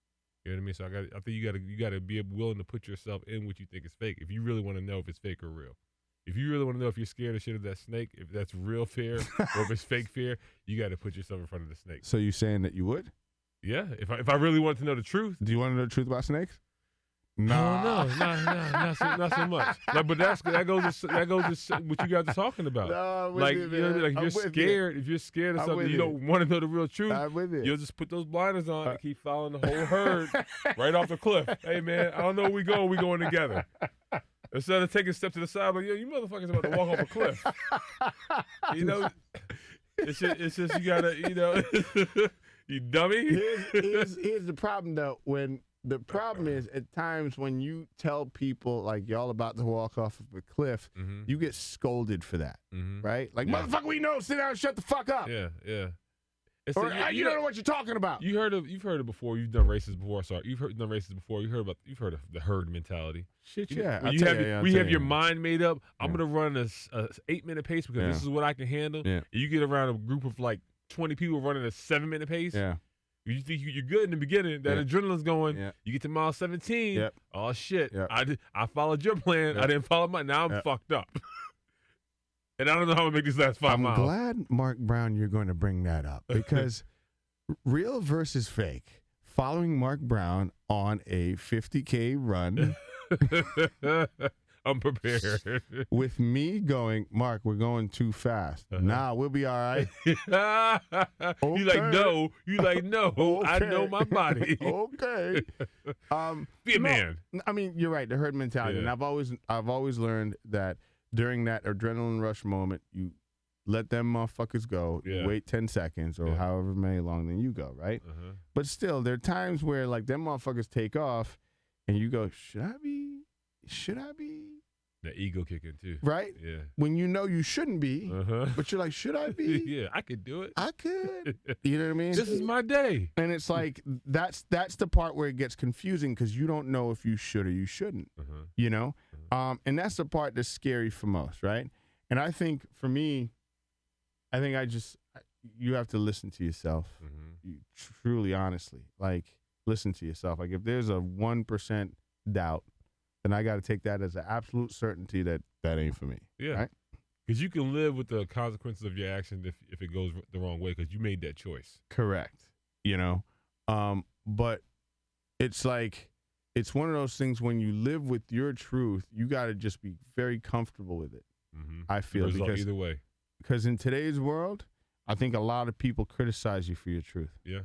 You know what I mean? So I think you got to be willing to put yourself in what you think is fake if you really want to know if it's fake or real. If you really want to know if you're scared of shit of that snake, if that's real fear or if it's fake fear, you got to put yourself in front of the snake. So you saying that you would? Yeah. If I really want to know the truth. Do you want to know the truth about snakes? No, not so much. Like, but that goes to what you guys are talking about. No, like, you, you know, like if you're scared of something, you don't want to know the real truth. You'll just put those blinders on and keep following the whole herd right off the cliff. Hey man, I don't know where we going. We going together. Instead of taking a step to the side, like, yo, you motherfuckers about to walk off a cliff. You know, it's just you gotta, you dummy. Here's the problem though. The problem is at times when you tell people like y'all about to walk off of a cliff, you get scolded for that, right? Like, motherfucker, we know, sit down and shut the fuck up. Yeah. Or you don't know what you're talking about. You've heard it before. You've done races before. Sorry, you've done races before. You've heard of the herd mentality. Shit, yeah. When you have your mind made up, I'm gonna run a 8-minute pace because this is what I can handle. Yeah. You get around a group of like 20 people running a 7-minute pace. Yeah. You think you're good in the beginning. That adrenaline's going. Yeah. You get to mile 17. Yep. Oh shit! Yep. I followed your plan. Yep. I didn't follow mine. Now I'm fucked up. And I don't know how to make these last 5 miles. I'm glad, Mark Brown, you're going to bring that up because real versus fake. Following Mark Brown on a 50K run. I'm prepared. With me going, Mark, we're going too fast. Nah, we'll be all right. Okay. You like, no. Okay. I know my body. Okay. Be a man. I mean, you're right, the herd mentality. Yeah. And I've always learned that during that adrenaline rush moment, you let them motherfuckers go, wait 10 seconds or however many long, then you go, right? But still, there are times where like them motherfuckers take off and you go, should I be? That ego kicking too. Right? Yeah. When you know you shouldn't be, but you're like, should I be? Yeah, I could do it. I could. You know what I mean? This is my day. And it's like, that's the part where it gets confusing because you don't know if you should or you shouldn't, you know? And that's the part that's scary for most, right? And I think for me, you have to listen to yourself. You truly, honestly, like listen to yourself. Like if there's a 1% doubt, then I got to take that as an absolute certainty that ain't for me. Yeah. Right? Because you can live with the consequences of your action if it goes the wrong way because you made that choice. Correct. You know? But it's like, it's one of those things when you live with your truth, you got to just be very comfortable with it. I feel because either way. Because in today's world, I think a lot of people criticize you for your truth. Yeah.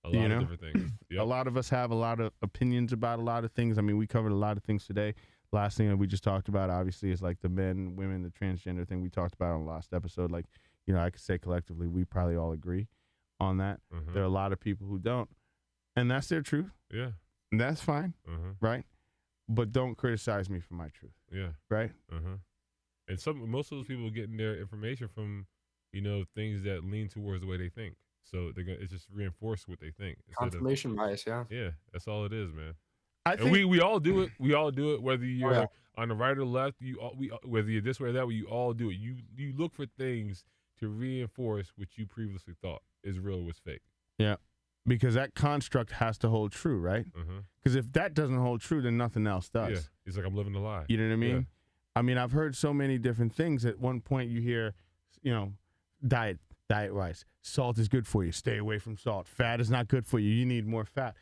A lot of different things. Yep. A lot of us have a lot of opinions about a lot of things. I mean, we covered a lot of things today. Last thing that we just talked about, obviously, is like the men, women, the transgender thing we talked about on the last episode. Like, I could say collectively, we probably all agree on that. There are a lot of people who don't. And that's their truth. Yeah. And that's fine. Right? But don't criticize me for my truth. Yeah. Right? And most of those people are getting their information from, things that lean towards the way they think. So it's just reinforced what they think. Confirmation bias, yeah. Yeah, that's all it is, man. We all do it. We all do it. Whether you're on the right or left, whether you're this way or that way, you all do it. You look for things to reinforce what you previously thought is real or was fake. Yeah, because that construct has to hold true, right? Because if that doesn't hold true, then nothing else does. Yeah, it's like I'm living a lie. You know what I mean? Yeah. I mean, I've heard so many different things. At one point, you hear, diet-wise, salt is good for you. Stay away from salt. Fat is not good for you. You need more fat.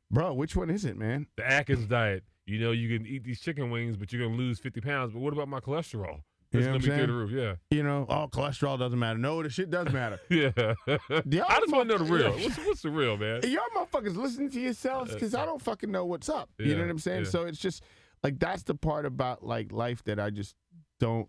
Bro, which one is it, man? The Atkins diet. You can eat these chicken wings, but you're going to lose 50 pounds. But what about my cholesterol? You It's know gonna what I'm be through saying? the roof. Yeah. You know, oh, cholesterol doesn't matter. No, the shit does matter. Yeah. Y'all I just want to know the real. motherfuckers- What's the real, man? Y'all motherfuckers listen to yourselves because I don't fucking know what's up. You know what I'm saying? Yeah. So it's just like that's the part about like life that I just don't.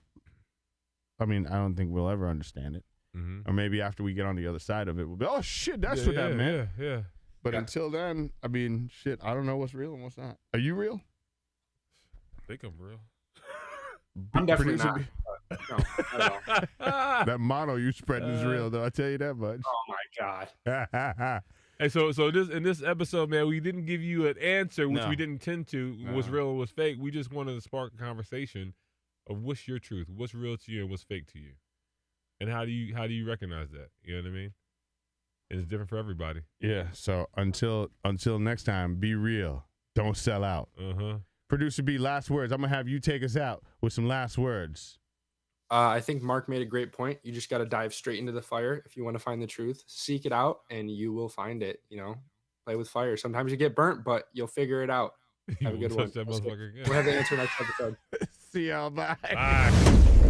I mean, I don't think we'll ever understand it. Mm-hmm. Or maybe after we get on the other side of it, we'll be, oh shit, that's what that meant. Yeah. But until then, I mean, shit, I don't know what's real and what's not. Are you real? I think I'm real. I'm definitely Producer not. No, not at all. That mono you spreading is real, though. I tell you that much. Oh my god. And so this in this episode, man, we didn't give you an answer, which No. we didn't tend to. What's real and what's fake. We just wanted to spark a conversation of what's your truth, what's real to you, and what's fake to you, and how do you recognize that? You know what I mean? And it's different for everybody. Yeah. So until next time, be real. Don't sell out. Producer B, last words. I'm gonna have you take us out with some last words. I think Mark made a great point. You just got to dive straight into the fire if you want to find the truth. Seek it out, and you will find it. You know, play with fire. Sometimes you get burnt, but you'll figure it out. Have a good one. That motherfucker again. We'll have the answer next episode. See y'all. Bye. Bye.